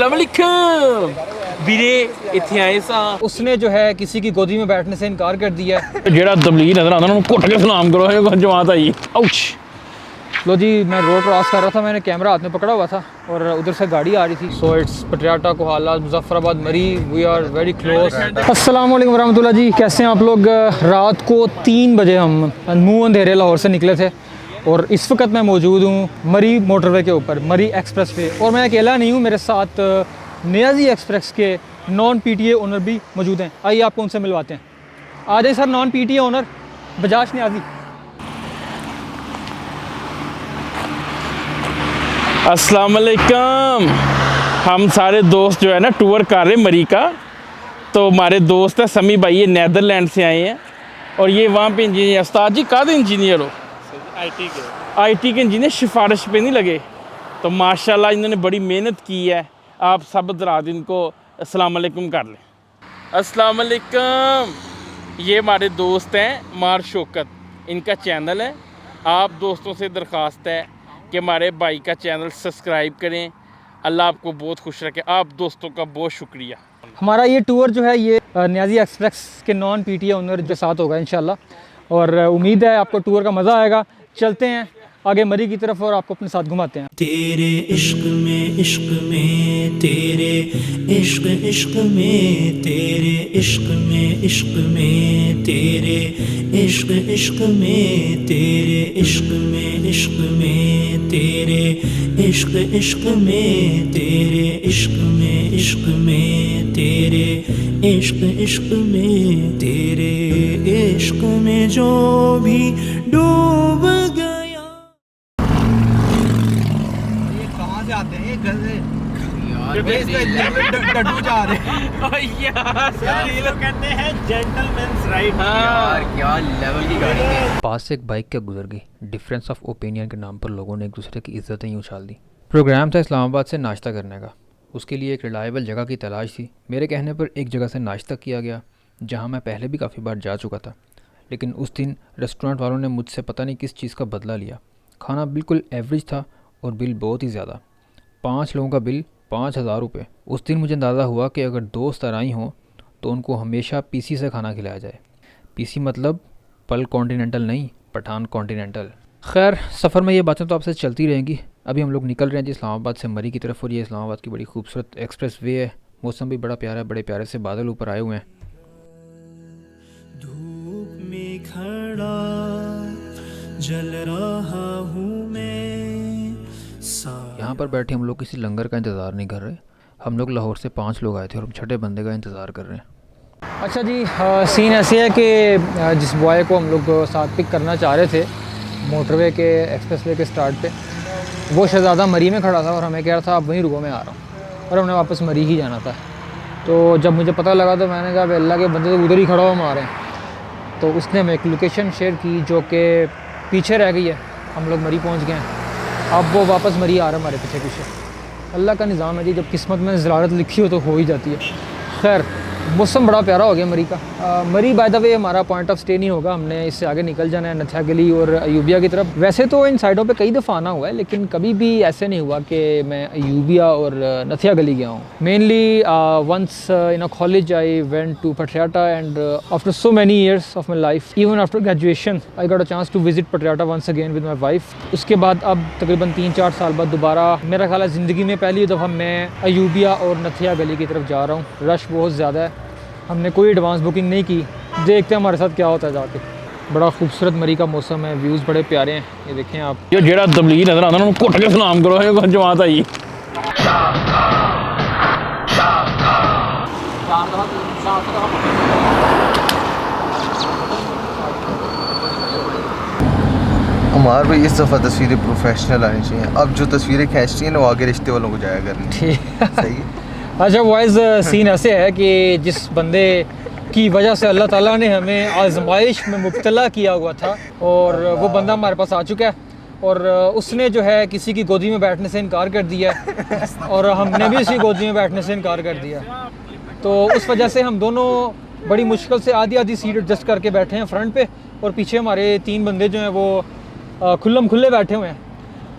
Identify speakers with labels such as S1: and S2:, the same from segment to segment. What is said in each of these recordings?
S1: अस्सलाम वालेकुम ਵੀਰੇ ਇੱਥੇ ਆਏ ਸਾਂ
S2: उसने जो है किसी की गोदी में बैठने से इनकार कर दिया है।
S1: ਜਿਹੜਾ ਤਬਲੀਗ ਨਜ਼ਰ ਆਉਂਦਾ ਉਹਨੂੰ ਘੁੱਟ ਕੇ ਸਲਾਮ ਕਰੋ ਇਹ ਜਮਾਤ ਆਈ आउच।
S2: लो जी, मैं रोड क्रॉस कर रहा था, मैंने कैमरा हाथ में पकड़ा हुआ था और उधर से गाड़ी आ रही थी। सो इट्स पटियाला कोहाला मुजफ्फराबाद मरी, वी आर वेरी क्लोज। अस्सलाम वालेकुम रहमतुल्लाह जी, कैसे हैं आप लोग। रात को 3 बजे हम मुँह अंधेरे लाहौर से निकले थे और इस वक्त मैं मौजूद हूँ मरी मोटरवे के ऊपर, मरी एक्सप्रेस वे। और मैं अकेला नहीं हूँ, मेरे साथ नियाजी एक्सप्रेस के नॉन PTA ओनर भी मौजूद हैं। आइए आपको उनसे मिलवाते हैं। आ जाए sir, non PTA owner Bajaj Niazi.
S1: अस्सलाम वालेकुम। हम सारे दोस्त जो है ना टूर कर रहे मरी का। तो हमारे दोस्त है समी भाई, ये नीदरलैंड से आए हैं और ये वहाँ पे इंजीनियर। उस्ताद जी कहाँ इंजीनियर हो? IT के इंजीनियर, सिफारिश पे नहीं लगे। तो माशाल्लाह इन्होंने बड़ी मेहनत की है। आप सब हज़रात इनको अस्सलाम वालेकुम कर लें। अस्सलाम वालेकुम। ये हमारे दोस्त हैं मार शौकत, इनका चैनल है। आप दोस्तों से दरख्वास्त है कि हमारे भाई का चैनल सब्सक्राइब करें। अल्लाह आपको बहुत खुश रखे। आप दोस्तों का बहुत शुक्रिया।
S2: हमारा ये टूर जो है ये नियाजी एक्सप्रेस के नॉन PTA ओनर के साथ होगा इंशाल्लाह और उम्मीद है आपको टूर का मज़ा आएगा। चलते हैं आगे मरी की तरफ और आपको अपने साथ घुमाते हैं।
S3: तेरे इश्क में तेरे इश्क में तेरे इश्क में तेरे इश्क में तेरे इश्क में तेरे इश्क में तेरे इश्क में तेरे इश्क में तेरे इश्क में जो भी डूब गया।
S2: ये कहाँ से आते हैं ये गधे डड्डू जा रहे हैं
S4: ये कहते हैं जेंटलमैन्स राइड।
S5: यार क्या लेवल की गाड़ी है।
S6: पास से एक बाइक क्या गुजर गई। डिफरेंस ऑफ ओपिनियन के नाम पर लोगों ने एक दूसरे की इज्जतें ही उछाल दी। प्रोग्राम था इस्लामाबाद से नाश्ता करने का। उसके लिए एक रिलायबल जगह की तलाश थी। मेरे कहने पर एक जगह से नाश्ता किया गया जहां मैं पहले भी काफ़ी बार जा चुका था, लेकिन उस दिन रेस्टोरेंट वालों ने मुझसे पता नहीं किस चीज़ का बदला लिया। खाना बिल्कुल एवरेज था और बिल बहुत ही ज़्यादा। 5 लोगों का बिल 5,000 रुपये। उस दिन मुझे अंदाज़ा हुआ कि अगर दोस्त आराई हों तो उनको हमेशा PC से खाना खिलाया जाए। PC मतलब पल कॉन्टिनेंटल नहीं, पठान कॉन्टिनेंटल। खैर, सफ़र में ये बातें तो आपसे चलती रहेंगी। अभी हम लोग निकल रहे हैं जी इस्लामाबाद से मरी की तरफ और ये इस्लामाबाद की बड़ी खूबसूरत एक्सप्रेस वे है। मौसम भी बड़ा प्यारा है, बड़े प्यारे से बादल ऊपर आए हुए हैं।
S3: धूप में खड़ा जल रहा हूँ मैं।
S6: यहाँ पर बैठे हम लोग किसी लंगर का इंतज़ार नहीं कर रहे। हम लोग लाहौर से 5 लोग आए थे और हम छठे बंदे का इंतज़ार कर रहे हैं।
S2: अच्छा जी, सीन ऐसे है कि जिस बॉय को हम लोग साथ पिक करना चाह रहे थे मोटरवे के एक्सप्रेसवे के स्टार्ट पे, वो शहज़ादा मरी में खड़ा था और हमें कह रहा था आप वहीं रुको, मैं आ रहा हूँ। और हमने वापस मरी ही जाना था। तो जब मुझे पता लगा तो मैंने कहा अल्लाह के बंदे तो उधर ही खड़ा हुआ मारे। तो उसने हमें एक लोकेशन शेयर की जो कि पीछे रह गई है। हम लोग मरी पहुँच गए हैं। अब वो वापस मरी आ रहा है हमारे पीछे पीछे। अल्लाह का निज़ाम है जी, जब किस्मत में ज़रारत लिखी हो तो हो ही जाती है। खैर, मौसम बड़ा प्यारा हो गया मरी का। मरी बाय द वे हमारा पॉइंट ऑफ स्टे नहीं होगा, हमने इससे आगे निकल जाना है नथिया गली और अयूबिया की तरफ। वैसे तो इन साइडों पे कई दफ़ा आना हुआ है, लेकिन कभी भी ऐसे नहीं हुआ कि मैं अयूबिया और नथिया गली गया हूँ। Mainly once in a college I went to Patiala and after so many years of my life, even after graduation I got a chance to visit Patiala once again with my wife. उसके बाद अब तकरीबन 3-4 साल बाद दोबारा मेरा ख्याल है ज़िंदगी में पहली दफ़ा मैं अयूबिया और नथिया गली की तरफ जा रहा हूँ। रश बहुत ज़्यादा है, हमने कोई एडवांस बुकिंग नहीं की। देखते हैं हमारे साथ क्या होता है जाके। बड़ा खूबसूरत मरी का मौसम है, व्यूज़ बड़े प्यारे हैं। ये देखें आप।
S1: ये जेड़ा तबलीग नजर आंदा उन्होंने घुट के सलाम करो ये जमात आई।
S5: हमारे भाई इस दफ़ा तस्वीरें प्रोफेशनल आनी चाहिए। अब जो तस्वीरें खींचती हैं ना वो आगे रिश्ते वालों को जाया करनी।
S2: ठीक
S5: सही है।
S2: अच्छा बॉयज़, सीन ऐसे है कि जिस बंदे की वजह से अल्लाह ताला ने हमें आजमाइश में मुब्तला किया हुआ था और वो बंदा हमारे पास आ चुका है और उसने जो है किसी की गोदी में बैठने से इनकार कर दिया है और हमने भी उसकी गोदी में बैठने से इनकार कर दिया। तो उस वजह से हम दोनों बड़ी मुश्किल से आधी सीट एडजस्ट करके बैठे हैं फ्रंट पे और पीछे हमारे 3 बंदे जो हैं वो खुल्लम खुल्ले बैठे हुए हैं।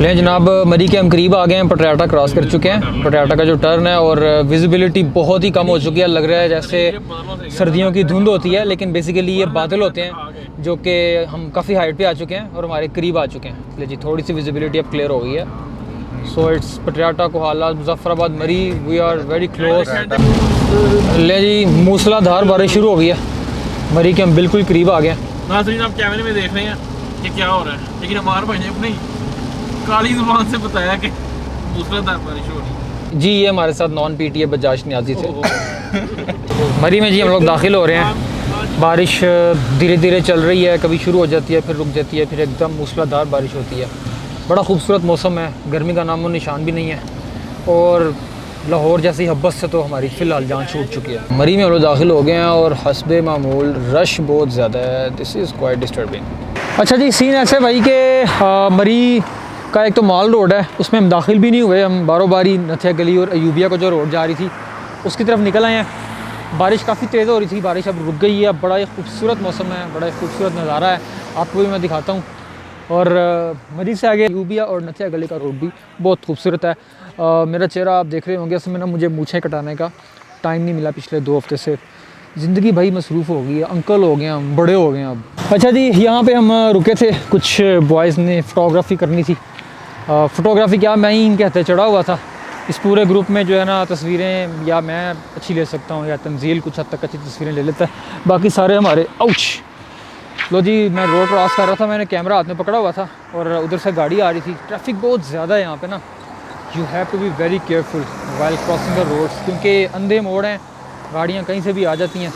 S2: ले जनाब, मरी के हम करीब आ गए हैं, पटराटा क्रॉस कर चुके हैं। पटराटा का जो टर्न है और विजिबिलिटी बहुत ही कम हो चुकी है, लग रहा है जैसे सर्दियों की धुंध होती है, लेकिन बेसिकली ये बादल होते हैं जो कि हम काफ़ी हाइट पे आ चुके हैं और हमारे करीब आ चुके हैं। ले जी, थोड़ी सी विजिबिलिटी अब क्लियर हो गई है। सो इट्स पटराटा, कोहाला, मुजफ्फराबाद, मरी, वी आर वेरी क्लोज। ले जी, मूसलाधार बारिश शुरू हो गई है, मरी के हम बिल्कुल करीब आ गए हैं।
S1: नाज़रीन, आप कैमरे में देख रहे हैं कि क्या हो रहा है, लेकिन हमारे भाई ने अपनी काली जुबान से बताया कि मूसलाधार बारिश हो रही है।
S2: जी, ये हमारे साथ नॉन पीटीए बजाज नियाजी थे। मरी में जी हम लोग दाखिल हो रहे हैं। बारिश धीरे धीरे चल रही है, कभी शुरू हो जाती है, फिर रुक जाती है, फिर एकदम मूसलाधार बारिश होती है। बड़ा खूबसूरत मौसम है, गर्मी का नामो निशान भी नहीं है, और लाहौर जैसी हब्बत से तो हमारी फ़िलहाल जान छूट चुकी है। मरी में हम लोग दाखिल हो गए हैं और हस्बे मामूल रश बहुत ज़्यादा है। This is quite disturbing. अच्छा जी, सीन ऐसे भाई के मरी का एक तो माल रोड है, उसमें हम दाखिल भी नहीं हुए। हम बारो बारी नथिया गली और अयूबिया को जो रोड जा रही थी उसकी तरफ निकल आए हैं। बारिश काफ़ी तेज़ हो रही थी, बारिश अब रुक गई है। अब बड़ा ही खूबसूरत मौसम है, बड़ा ही खूबसूरत नज़ारा है, आपको भी मैं दिखाता हूँ। और मरी से आगे अयूबिया और नथिया गली का रोड भी बहुत खूबसूरत है। मेरा चेहरा आप देख रहे होंगे, उसमें ना मुझे मूछें कटाने का टाइम नहीं मिला पिछले 2 हफ्ते से। ज़िंदगी भाई मसरूफ़ हो गई है, अंकल हो गए हैं हम, बड़े हो गए हैं अब। अच्छा जी, यहाँ पे हम रुके थे, कुछ बॉयज़ ने फ़ोटोग्राफ़ी करनी थी। फ़ोटोग्राफ़ी क्या, मैं ही इनके हथे चढ़ा हुआ था। इस पूरे ग्रुप में जो है ना, तस्वीरें या मैं अच्छी ले सकता हूँ या तंजील कुछ हद तक अच्छी तस्वीरें ले लेता है, बाकी सारे हमारे आउच। लो जी, मैं रोड क्रॉस कर रहा था, मैंने कैमरा हाथ में पकड़ा हुआ था और उधर से गाड़ी आ रही थी। ट्रैफिक बहुत ज़्यादा है यहाँ पे ना, you have to be very careful while crossing the roads, क्योंकि अंधे मोड़ हैं, गाड़ियाँ कहीं से भी आ जाती हैं।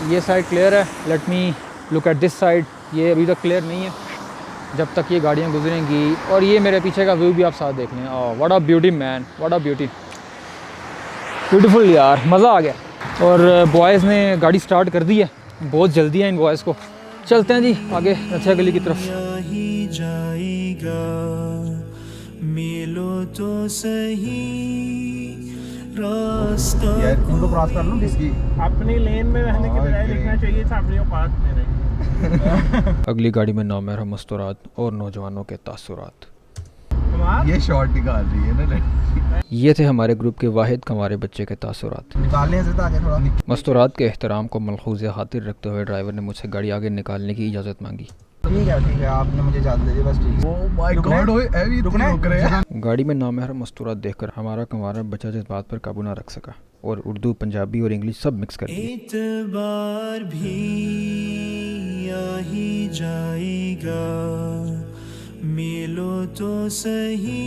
S2: ये साइड क्लियर है, let me look at this side. ये अभी तक क्लियर नहीं है, जब तक ये गाड़ियाँ गुजरेंगी। और ये मेरे पीछे का व्यू भी आप साथ देख लें। What a beauty man, what a beauty, beautiful यार, मज़ा आ गया। और बॉयज़ ने गाड़ी स्टार्ट कर दी है, बहुत जल्दी है इन बॉयज़ को। चलते हैं जी आगे नथिया गली की तरफ।
S3: ही जाएगा मिलो तो सही रास्ता
S5: उनको क्रॉस कर लो इसकी।
S4: अपनी लेन में रहने के बजाय लिखना चाहिए था अपनी औकात में रहे।
S6: अगली गाड़ी में नामहरम मस्तूरात और नौजवानों के तासुरात।
S5: ये शॉट निकाल रही है ना लड़की।
S6: ये थे हमारे ग्रुप के वाहिद कमारे बच्चे के तासुरात।
S5: निकालने से तो आगे थोड़ा।
S6: मस्तूरात के एहतराम को मलहूज़ खातिर रखते हुए ड्राइवर ने मुझसे गाड़ी आगे निकालने की इजाज़त मांगी।
S5: ठीक है, आपने मुझे इजाज़त दे दी, बस ठीक है। ओह माय गॉड, ओए अभी रुकना है।
S6: गाड़ी में नामहरम मस्तूरात देखकर हमारा कमारा बच्चा जिस बात पर काबू ना रख सका और उर्दू, पंजाबी और इंग्लिश सब मिक्स कर दिए।
S3: एतबार भी आ ही जाएगा मिलो तो सही।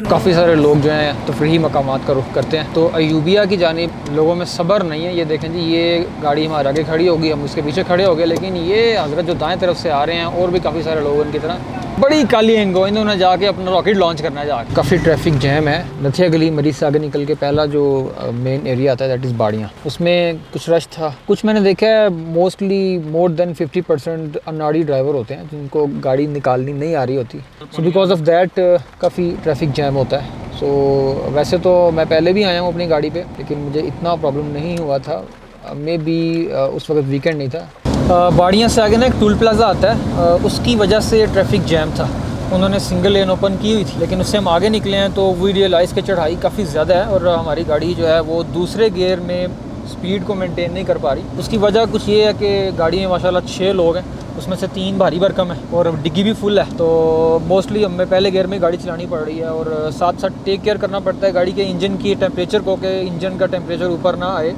S2: काफ़ी सारे लोग जो हैं तफरीही मकामात का रुख करते हैं, तो अयूबिया की जानिब लोगों में सब्र नहीं है। ये देखें जी, ये गाड़ी हमारे आगे खड़ी होगी, हम उसके पीछे खड़े हो गए, लेकिन ये हजरत जो दाएं तरफ से आ रहे हैं और भी काफ़ी सारे लोग उनकी तरह बड़ी काली एंगो, इन्होंने जाके अपना रॉकेट लॉन्च करना है जाके। काफ़ी ट्रैफिक जैम है। नथिया गली मरी से आगे निकल के पहला जो मेन एरिया आता है दैट इज़ बाड़ियाँ, उसमें कुछ रश था। कुछ मैंने देखा है मोस्टली मोर देन 50% अनाड़ी ड्राइवर होते हैं जिनको गाड़ी निकालनी नहीं आ रही होती। सो बिकॉज ऑफ दैट काफ़ी ट्रैफिक जैम होता है। सो वैसे तो मैं पहले भी आया हूँ अपनी गाड़ी पे, लेकिन मुझे इतना प्रॉब्लम नहीं हुआ था। मे बी उस वक्त वीकेंड नहीं था। बाड़ियाँ से आगे ना एक टूल प्लाजा आता है, उसकी वजह से ट्रैफिक जैम था। उन्होंने सिंगल लेन ओपन की हुई थी, लेकिन उससे हम आगे निकले हैं तो वी रियलाइज़ कि चढ़ाई काफ़ी ज़्यादा है और हमारी गाड़ी जो है वो दूसरे गियर में स्पीड को मेंटेन नहीं कर पा रही। उसकी वजह कुछ ये है कि गाड़ी में माशाल्लाह 6 लोग हैं, उसमें से 3 भारी भरकम है और डिग्गी भी फुल है, तो मोस्टली हमें पहले गियर में गाड़ी चलानी पड़ रही है। और साथ साथ टेक केयर करना पड़ता है गाड़ी के इंजन की टेम्परेचर को, कि इंजन का टेम्परेचर ऊपर ना आए,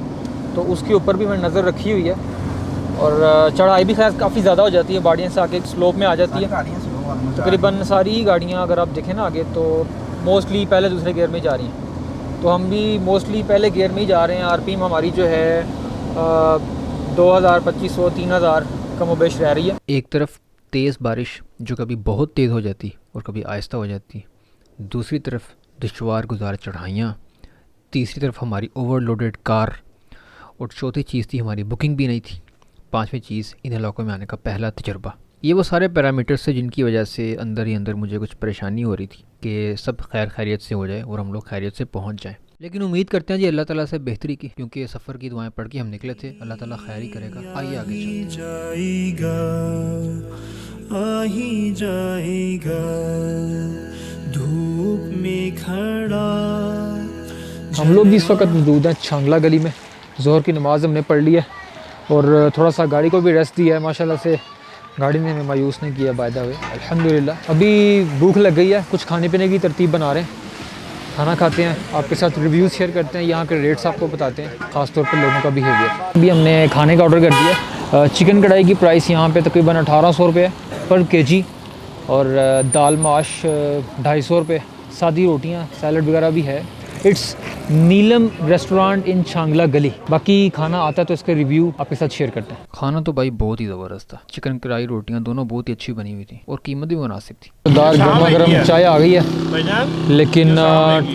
S2: तो उसके ऊपर भी मैंने नज़र रखी हुई है। और चढ़ाई भी खैर काफ़ी ज़्यादा हो जाती है, बाड़ियाँ से आगे स्लोप में आ जाती है। तकरीबन सारी ही गाड़ियाँ अगर आप देखें ना आगे तो मोस्टली पहले दूसरे गियर में जा रही हैं, तो हम भी मोस्टली पहले गियर में ही जा रहे हैं। आरपीएम हमारी जो है 2000, 2500, 3000 कमोबेश रह रही है।
S6: एक तरफ तेज़ बारिश जो कभी बहुत तेज़ हो जाती और कभी आहिस्ता हो जाती, दूसरी तरफ दुश्वार गुजार चढ़ाइयाँ तीसरी तरफ हमारी ओवरलोडेड कार, और चौथी चीज़ थी हमारी बुकिंग भी नहीं थी। पांचवी चीज़ इन इलाकों में आने का पहला तजुर्बा। ये वो सारे पैरामीटर्स थे जिनकी वजह से अंदर ही अंदर मुझे कुछ परेशानी हो रही थी कि सब खैर खैरियत से हो जाए और हम लोग खैरियत से पहुंच जाएं। लेकिन उम्मीद करते हैं जी अल्लाह ताला से बेहतरी की, क्योंकि सफ़र की दुआएं पढ़ के हम निकले थे। अल्लाह ताला खैर ही करेगा। आइए आगे चलते हैं।
S3: जाएगा आ ही जाएगा धूप में खड़ा।
S2: हम लोग भी इस वक्त मौजूद हैं छांगला गली में। ज़ोहर की नमाज़ हमने पढ़ ली है और थोड़ा सा गाड़ी को भी रेस्ट दिया है। माशाल्लाह से गाड़ी ने हमें मायूस नहीं किया, बाय द वे अल्हम्दुलिल्लाह। अभी भूख लग गई है, कुछ खाने पीने की तरतीब बना रहे हैं, खाना खाते हैं, आपके साथ रिव्यूज़ शेयर करते हैं, यहाँ के रेट्स आपको बताते हैं, ख़ास तौर पर लोगों का बिहेवियर। अभी हमने खाने का ऑर्डर कर दिया। चिकन कढ़ाई की प्राइस यहाँ पे तकरीबन 1800 रुपये पर केजी और दाल माश 250 रुपये। सादी रोटियाँ, सैलड वगैरह भी है। इट्स नीलम रेस्टोरेंट इन छांगला गली। बाकी खाना आता है तो इसके रिव्यू आपके साथ शेयर करते हैं।
S6: खाना तो भाई बहुत ही ज़बरदस्त था। चिकन कढ़ाई, रोटियां दोनों बहुत ही अच्छी बनी हुई थी और कीमत भी मुनासिब थी।
S2: दाल गर्मा गर्म चाय आ गई है,
S4: भाईजान
S2: लेकिन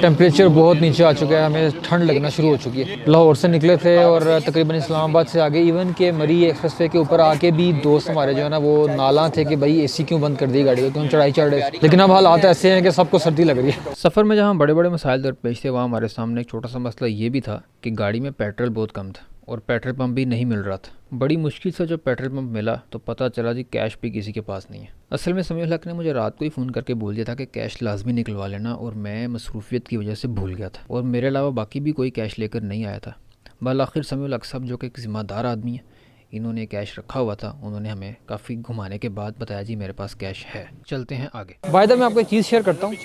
S2: टेम्परेचर बहुत नीचे आ चुका है, हमें ठंड लगना शुरू हो चुकी है। लाहौर से निकले थे और तकरीबन इस्लामाबाद से आगे, इवन के मरी एक्सप्रेसवे के ऊपर आके भी दोस्त हमारे जो है ना वो नाला थे कि भाई एसी क्यों बंद कर दी गाड़ी को, क्यों चढ़ाई चढ़ रहे। लेकिन अब हालात ऐसे हैं कि सबको सर्दी लग रही है।
S6: सफ़र में जहाँ बड़े बड़े मसाइल दरपेश थे, वहाँ हमारे सामने एक छोटा सा मसला ये भी था कि गाड़ी में पेट्रोल बहुत कम था और पेट्रोल पंप भी नहीं मिल रहा था। बड़ी मुश्किल से जब पेट्रोल पंप मिला तो पता चला जी कैश भी किसी के पास नहीं है। असल में समीउल हक ने मुझे रात को ही फ़ोन करके बोल दिया था कि कैश लाजमी निकलवा लेना, और मैं मसरूफियत की वजह से भूल गया था और मेरे अलावा बाकी भी कोई कैश लेकर नहीं आया था। बल आखिर समीउल हक साहब जो कि एक ज़िम्मेदार आदमी है, इन्होंने कैश रखा हुआ था, उन्होंने हमें काफ़ी घुमाने के बाद बताया जी मेरे पास कैश है। चलते हैं आगे।
S2: वायदा मैं आपको एक चीज़ शेयर करता हूँ।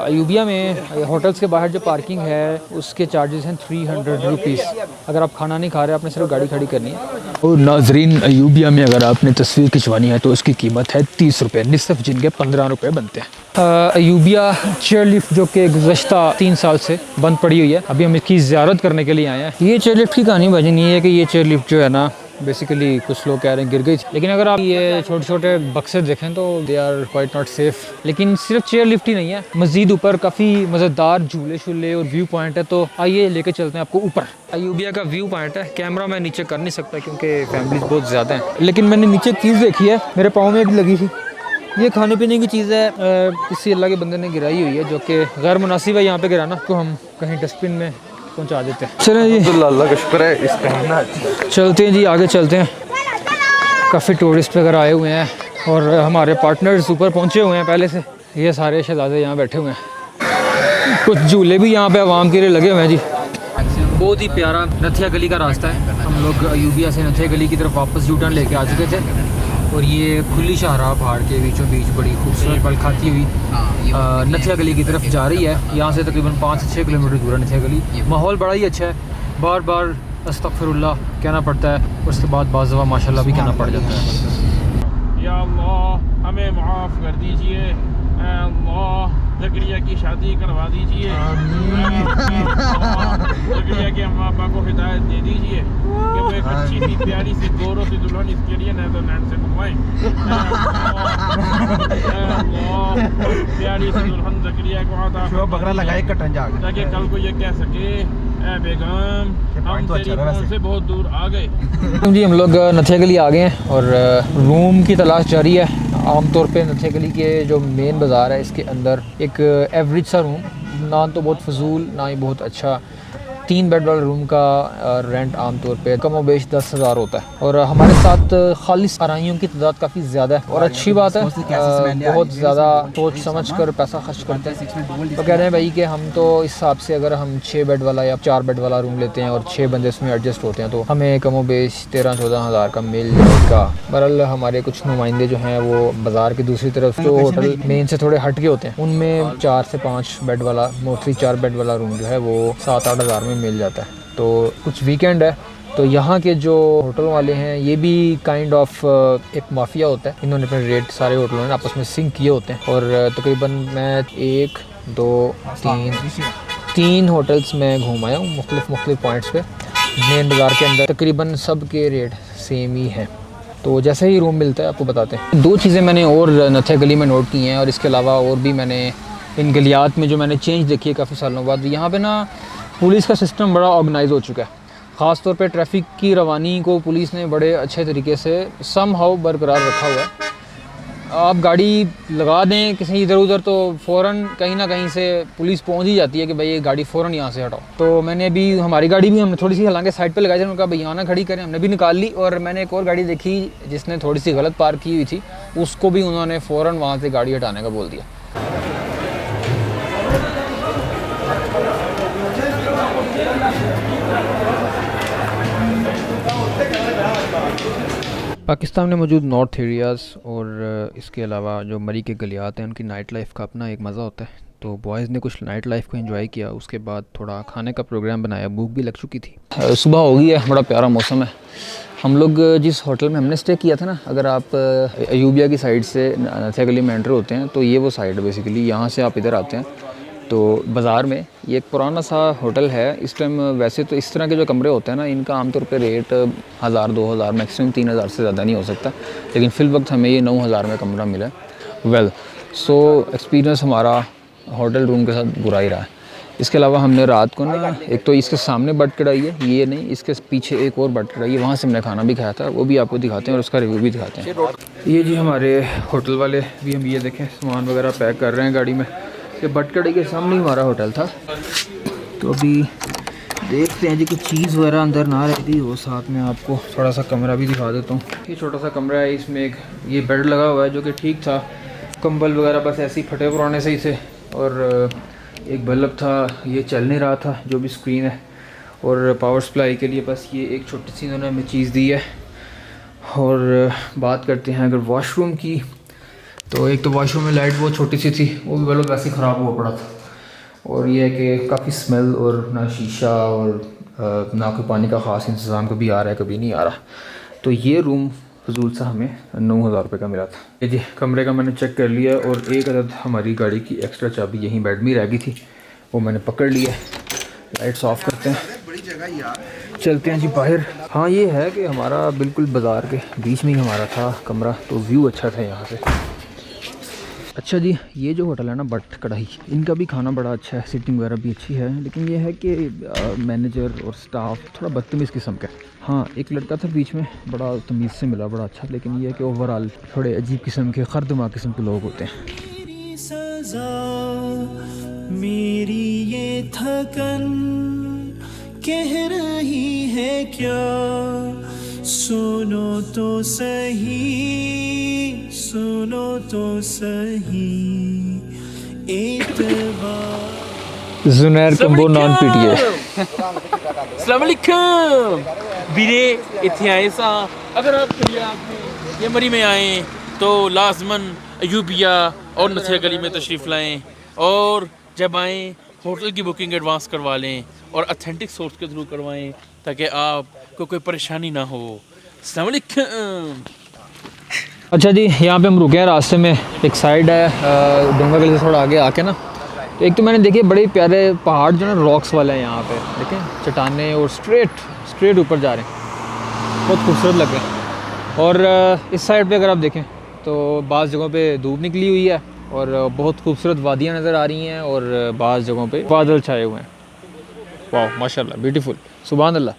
S2: अयूबिया में होटल्स के बाहर जो पार्किंग है उसके चार्जेस हैं 300 रुपीज़। अगर आप खाना नहीं खा रहे, आपने सिर्फ गाड़ी खड़ी करनी है। और नाजरीन, अयूबिया में अगर आपने तस्वीर खिंचवानी है तो उसकी कीमत है 30 रुपये, निसफ जिनके 15 रुपये बनते हैं। अयूबिया चेयरलिफ्ट जो कि गुज़श्ता 3 साल से बंद पड़ी हुई है, अभी हम इसकी ज़ियारत करने के लिए आए हैं। ये चेयरलिफ्ट की कहानी भजन ये है कि ये चेयरलिफ्ट जो है ना बेसिकली कुछ लोग कह रहे हैं गिर गई थी, लेकिन अगर आप ये छोटे छोटे बक्से देखें तो they are quite not safe. लेकिन सिर्फ चेयर लिफ्ट ही नहीं है, मज़ीद ऊपर काफ़ी मज़ेदार झूले शूले और व्यू पॉइंट है। तो आइए लेके चलते हैं आपको ऊपर। अयूबिया का व्यू पॉइंट है। कैमरा मैं नीचे कर नहीं सकता क्योंकि फैमिलीज बहुत ज़्यादा हैं, लेकिन मैंने नीचे एक चीज़ देखी है, मेरे पाँव में भी लगी थी। ये खाने पीने की चीज़ है, किसी अल्लाह के बंदे ने गिराई हुई है जो कि गैर मुनासिब है यहाँ पे गिराना, तो हम कहीं डस्टबिन में पहुँचा देते हैं। चलें जी,
S5: अल्लाह का शुक्र है इस टाइम
S2: चलते हैं जी, आगे चलते हैं। काफ़ी टूरिस्ट वगैरह आए हुए हैं और हमारे पार्टनर्स ऊपर पहुँचे हुए हैं पहले से। ये सारे शहजादे यहाँ बैठे हुए हैं। कुछ झूले भी यहाँ पे आवाम के लिए लगे हुए हैं जी। बहुत ही प्यारा नथिया गली का रास्ता है। हम लोग अयूबिया से नथिया गली की तरफ वापस यू टर्न लेके आ चुके थे और ये खुली शाहराह पहाड़ के बीचों बीच बड़ी खूबसूरत पल खाती हुई नथिया गली की तरफ जा रही है। यहाँ से तकरीबन 5 से 6 किलोमीटर दूर है नथिया गली। माहौल बड़ा ही अच्छा है, बार बार अस्तगफिरुल्लाह कहना पड़ता है और उसके बाद बाज़ दफ़ा माशाल्लाह भी कहना पड़ जाता है।
S1: या अल्लाह हमें माफ़ कर दीजिए, ऐ अल्लाह ज़करिया की शादी करवा दीजिए, ज़करिया के अम्मा अब्बा को हिदायत दे दीजिए कि वो एक अच्छी सी प्यारी सी गोरों सी दुल्हन इसके लिए नेदरलैंड से मंगवाएं। प्यारी सी दुल्हन ज़करिया को आता
S4: बकरा लगाए कटन जा
S1: ताकि कल को ये कह सके ऐ बेगम हम तेरी पहुंच से बहुत दूर आ गए।
S2: जी हम लोग नथिया गली आ गए हैं और रूम की तलाश जारी है। आमतौर पे नथिया गली के जो मेन बाज़ार है इसके अंदर एक एवरेज सा रूम, ना तो बहुत फजूल ना ही बहुत अच्छा, 3 बेड वाले रूम का रेंट आमतौर पे कम व बेश 10,000 होता है। और हमारे साथ खालिस आराइयों की तादाद काफ़ी ज़्यादा है और अच्छी बात है। बहुत ज़्यादा सोच समझ कर पैसा खर्च करते हैं। तो कह रहे हैं भाई कि हम तो इस हिसाब से अगर हम 6 बेड वाला या 4 बेड वाला रूम लेते हैं और 6 बंदे इसमें एडजस्ट होते हैं तो हमें कम व बेश 13-14 हज़ार का मिल जाएगा। बहरहाल हमारे कुछ नुमाइंदे जो हैं वो बाज़ार की दूसरी तरफ जो होटल मेन से थोड़े हट के होते हैं उनमें 4 से 5 बेड वाला, मोस्टली 4 बेड वाला रूम जो है वो 7-8 हज़ार में मिल जाता है। तो कुछ वीकेंड है तो यहाँ के जो होटल वाले हैं ये भी काइंड ऑफ एक माफिया होता है। इन्होंने अपने रेट सारे होटलों ने आपस में सिंक किए होते हैं और तकरीबन मैं 1, 2, 3 होटल्स में घूम आया हूँ मुख्तलिफ पॉइंट्स पे। मेन बाज़ार के अंदर तकरीबन सब के रेट सेम ही हैं। तो जैसे ही रूम मिलता है आपको बताते हैं। 2 चीज़ें मैंने और नथिया गली में नोट की हैं और इसके अलावा और भी मैंने इन गलियात में जो मैंने चेंज देखी है काफ़ी सालों बाद। यहाँ पे ना पुलिस का सिस्टम बड़ा ऑर्गेनाइज हो चुका है। ख़ास तौर पे ट्रैफिक की रवानी को पुलिस ने बड़े अच्छे तरीके से समहाउ बरकरार रखा हुआ है। आप गाड़ी लगा दें किसी इधर उधर तो फ़ौरन कहीं ना कहीं से पुलिस पहुंच ही जाती है कि भाई ये गाड़ी फ़ौरन यहाँ से हटाओ। तो मैंने अभी हमारी गाड़ी भी हमने थोड़ी सी हालांकि साइड पे लगाई थी, उन्होंने कहा भाई यहाँ ना खड़ी करें, हमने भी निकाल ली। और मैंने एक और गाड़ी देखी जिसने थोड़ी सी गलत पार्क की हुई थी, उसको भी उन्होंने फ़ौरन वहाँ से गाड़ी हटाने का बोल दिया।
S6: पाकिस्तान में मौजूद नॉर्थ एरियाज़ और इसके अलावा जो मरी के गलियात हैं उनकी नाइट लाइफ का अपना एक मज़ा होता है। तो बॉयज़ ने कुछ नाइट लाइफ को एंजॉय किया, उसके बाद थोड़ा खाने का प्रोग्राम बनाया, भूख भी लग चुकी थी।
S2: सुबह हो गई है, बड़ा प्यारा मौसम है। हम लोग जिस होटल में हमने स्टे किया था ना, अगर आप अयूबिया की साइड से नथिया गली में एंटर होते हैं तो ये वो साइड बेसिकली, यहाँ से आप इधर आते हैं तो बाज़ार में ये एक पुराना सा होटल है। इस टाइम वैसे तो इस तरह के जो कमरे होते हैं ना, इनका आमतौर पे रेट 1000-2000 मैक्सिमम 3000 से ज़्यादा नहीं हो सकता, लेकिन फ़िल वक्त हमें ये 9000 में कमरा मिला। वेल सो एक्सपीरियंस हमारा होटल रूम के साथ बुरा ही रहा है। इसके अलावा हमने रात को ना, एक तो इसके सामने बट कढ़ाई है, ये नहीं, इसके पीछे एक और बट कढ़ाई है, वहाँ से हमने खाना भी खाया था, वो भी आपको दिखाते हैं और उसका रिव्यू भी दिखाते हैं। ये जी हमारे होटल वाले भी, हम ये देखें सामान वगैरह पैक कर रहे हैं गाड़ी में। ये बट कढ़ाई के सामने हमारा होटल था, तो अभी देखते हैं जी कुछ चीज़ वगैरह अंदर ना रहती हो। साथ में आपको थोड़ा सा कमरा भी दिखा देता हूँ। ये छोटा सा कमरा है, इसमें एक ये बेड लगा हुआ है जो कि ठीक था, कंबल वगैरह बस ऐसे ही फटे पुराने से ही थे, और एक बल्ब था ये चल नहीं रहा था जो भी स्क्रीन है, और पावर सप्लाई के लिए बस ये एक छोटी सी इन्होंने हमें चीज़ दी है। और बात करते हैं अगर वॉशरूम की, तो एक तो वॉशरूम में लाइट बहुत छोटी सी थी, वो भी बल्ब वैसे ही ख़राब हुआ पड़ा था, और ये है कि काफ़ी स्मेल और ना शीशा और ना कोई पानी का ख़ास इंतज़ाम कभी आ रहा है कभी नहीं आ रहा। तो ये रूम फजूल सा हमें 9000 रुपये का मिला था। ये जी कमरे का मैंने चेक कर लिया, और एक अदद हमारी गाड़ी की एक्स्ट्रा चाबी यहीं बेड में रह गई थी, वो मैंने पकड़ लिया। लाइट्स ऑफ करते हैं, चलते हैं जी बाहर। हाँ ये है कि हमारा बिल्कुल बाज़ार के बीच में ही हमारा था कमरा, तो व्यू अच्छा था यहाँ से। अच्छा जी, ये जो होटल है ना बट कढ़ाई, इनका भी खाना बड़ा अच्छा है, सीटिंग वगैरह भी अच्छी है, लेकिन ये है कि मैनेजर और स्टाफ थोड़ा बदतमीज़ किस्म का है। हाँ एक लड़का था बीच में, बड़ा तमीज़ से मिला, बड़ा अच्छा, लेकिन ये है कि ओवरऑल थोड़े अजीब किस्म के खरदमा किस्म के लोग होते हैं।
S3: मेरी सजा, मेरी ये थकन कह रही है क्या, सुनो तो सही, सुनो तो सही, एतबार।
S2: जुनैर कंबो नॉन पीटीए।
S1: अस्सलाम वालेकुम वीरे, इत्थे आए सा, अगर आप पंजाब में या मरी में आए तो लाजमन अयूबिया और नथिया गली में तशरीफ़ लाएं, और जब आएँ होटल की बुकिंग एडवांस करवा लें और अथेंटिक सोर्स के थ्रू करवाएं ताकि आपको कोई परेशानी ना हो। अस्सलाम वालेकुम।
S2: अच्छा जी, यहाँ पे हम रुके हैं रास्ते में, एक साइड है डोंगा गली से थोड़ा आगे आके ना, तो एक तो मैंने देखे बड़े प्यारे पहाड़ जो ना रॉक्स वाले हैं यहाँ पे, देखें चट्टाने, और स्ट्रेट ऊपर जा रहे हैं, बहुत खूबसूरत लग रहे हैं। और इस साइड पे अगर आप देखें तो बाज़ जगहों पे धूप निकली हुई है और बहुत खूबसूरत वादियाँ नज़र आ रही हैं, और बाज़ जगहों पे बादल छाए हुए हैं। वाह माशाल्लाह, ब्यूटीफुल, सुभान अल्लाह।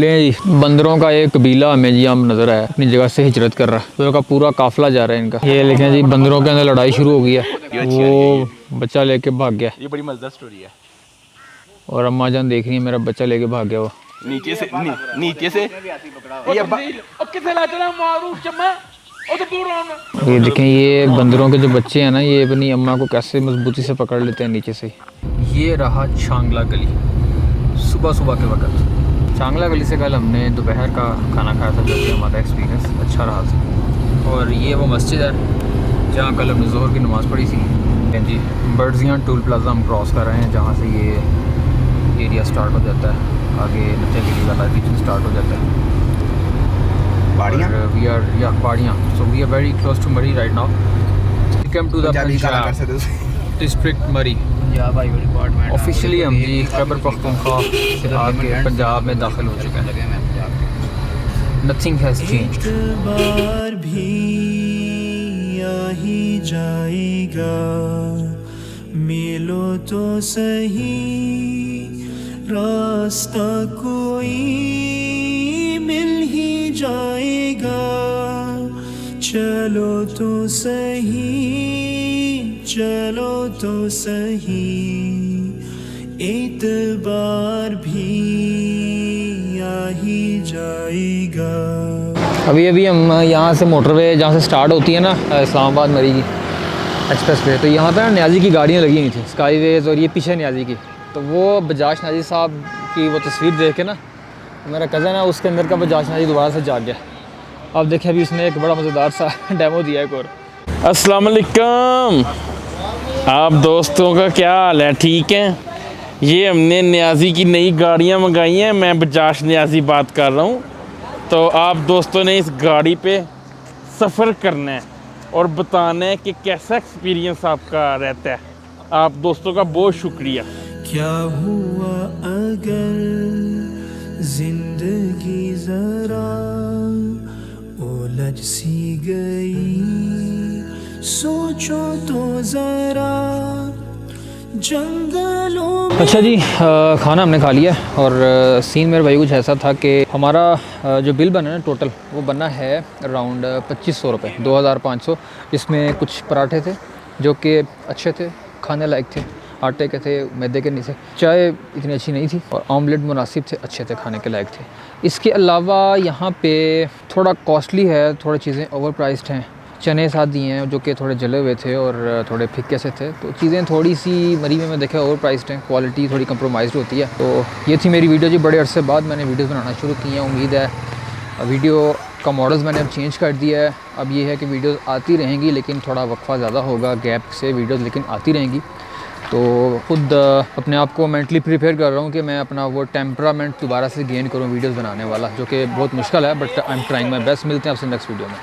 S2: ले बंदरों का एक कबीला हमें जी हम नज़र आया, अपनी जगह से हिजरत कर रहा है, तो का पूरा काफिला जा रहा है इनका। ये लेकिन जी बंदरों के अंदर लड़ाई शुरू हो गई है, वो बच्चा लेके भाग गया।
S1: ये बड़ी मज़ेदार स्टोरी है।
S2: और अम्मा जान देख रही है मेरा बच्चा लेके भाग गया वो
S1: नीचे से
S2: ये देखें, ये बंदरों के जो बच्चे हैं ना, ये अपनी अम्मा को कैसे मजबूती से पकड़ लेते हैं नीचे से। ये रहा चांगला गली सुबह सुबह के वक्त। चांगला गली से कल हमने दोपहर का खाना खाया था, जो कि हमारा एक्सपीरियंस अच्छा रहा था। और ये वो मस्जिद है जहाँ कल हमने ज़ोहर की नमाज़ पढ़ी थी। जी बर्ड्सियाँ टूल प्लाजा हम क्रॉस कर रहे हैं, जहाँ से ये एरिया स्टार्ट हो जाता है, आगे नथिया गली वाला रीजन स्टार्ट हो जाता है। We are पहाड़ियाँ, so we are very close to Murree right now. Welcome to the Punjab district Murree. Officially हम जी खैबर पख्तूनख्वा से आके पंजाब में दाखिल हो चुके हैं। Nothing has changed.
S3: बार भी आ ही जाएगा, मिलो तो सही, रास्ता कोई मिल ही जाएगा। चलो तो सही, चलो तो सही, एतबार भी आ ही जाएगा।
S2: अभी अभी हम यहाँ से मोटरवे जहाँ से स्टार्ट होती है ना इस्लामाबाद मरी की एक्सप्रेस वे, तो यहाँ पे ना न्याजी की गाड़ियाँ लगी हुई थी, स्काईवेज, और ये पीछे न्याजी की। तो वो बजाज न्याजी साहब की वो तस्वीर देख के ना मेरा कज़न है उसके अंदर का बजाज न्याजी दोबारा से जाग गया। अब देखिए अभी उसने एक बड़ा मज़ेदार सा डेमो दिया है एक और।
S1: अस्सलाम वालेकुम, आप दोस्तों का क्या हाल है? ठीक है। ये हमने न्याजी की नई गाड़ियाँ मंगाई हैं, मैं बजाज न्याजी बात कर रहा हूँ। तो आप दोस्तों ने इस गाड़ी पे सफ़र करना है और बताना है कि कैसा एक्सपीरियंस आपका रहता है। आप दोस्तों का बहुत शुक्रिया।
S3: क्या हुआ अगर जिंदगी जरा उलझ सी गई, सोचो तो जरा जंगलों में।
S2: अच्छा जी, खाना हमने खा लिया और सीन मेरे भाई कुछ ऐसा था कि हमारा जो बिल बना है टोटल वो बना है अराउंड 2500 रुपये, 2500। इसमें कुछ पराठे थे जो कि अच्छे थे, खाने लायक थे, आटे के थे, मैदे के नहीं थे, चाय इतनी अच्छी नहीं थी और ऑमलेट मुनासिब थे, अच्छे थे, खाने के लायक थे। इसके अलावा यहाँ पे थोड़ा कॉस्टली है, थोड़ी चीज़ें ओवर प्राइस्ड हैं। चने साथ दिए हैं जो कि थोड़े जले हुए थे और थोड़े फिक्के से थे, तो चीज़ें थोड़ी सी मरी में देखा ओवर प्राइस्ड हैं, क्वालिटी थोड़ी कंप्रोमाइज़ होती है। तो ये थी मेरी वीडियो जी, बड़े अरसे बाद मैंने वीडियोस बनाना शुरू की हैं। उम्मीद है वीडियो का मॉडल्स मैंने अब चेंज कर दिया है। अब ये है कि वीडियोस आती रहेंगी लेकिन थोड़ा वक्फा ज़्यादा होगा, गैप से वीडियोस लेकिन आती रहेंगी। तो ख़ुद अपने आप को मेंटली प्रिपेयर कर रहा हूँ कि मैं अपना वो टेम्परामेंट दोबारा से गेन करूँ वीडियोस बनाने वाला, जो कि बहुत मुश्किल है, but I am trying my best. मिलते हैं आपसे नेक्स्ट वीडियो में।